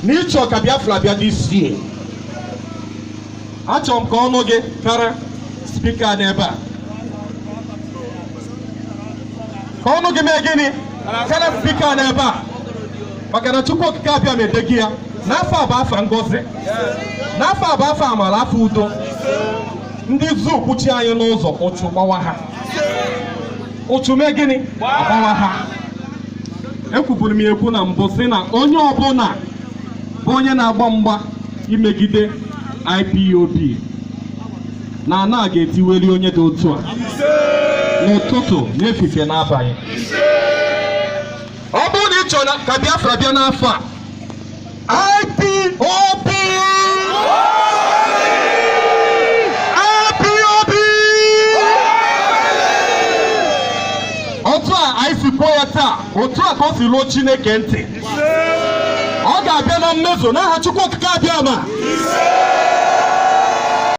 n'ịchọ ka Biafra bịa dị sie. Achọrọ m ka ọnụ gị karịa spika n'ebe a. Ka ọnụ gị mee gịnị karịa spika n'ebe a. Maka na Chukwu Okike abịa ma edegi ya. N'afọ a bụ afọ ngọzi. N'afọ a bụ afọ amara, afọ udo. Ndị zoo kwuchi anyị n'ụzọ, ụchụ gbawa ha. Ụchụ mee gịnị? Agbawa ha. Ekwuburu m ekwu na mbụ sị na onye ọbụla bụ onye na-agba mgba imegide IPOB na ana ga-etiweli onye dị otu a n'ụtụtụ n'efifie n'abalị. Ọ bụrụ na ị chọrọ ka Biafra bịa n'afọ a, IPOB otu a anyị si kwuo ya taa, otu a ka o si ruo Chineke ntị. Ọ ga-abịa na mmezu n'aha Chukwu Okike abịa ma.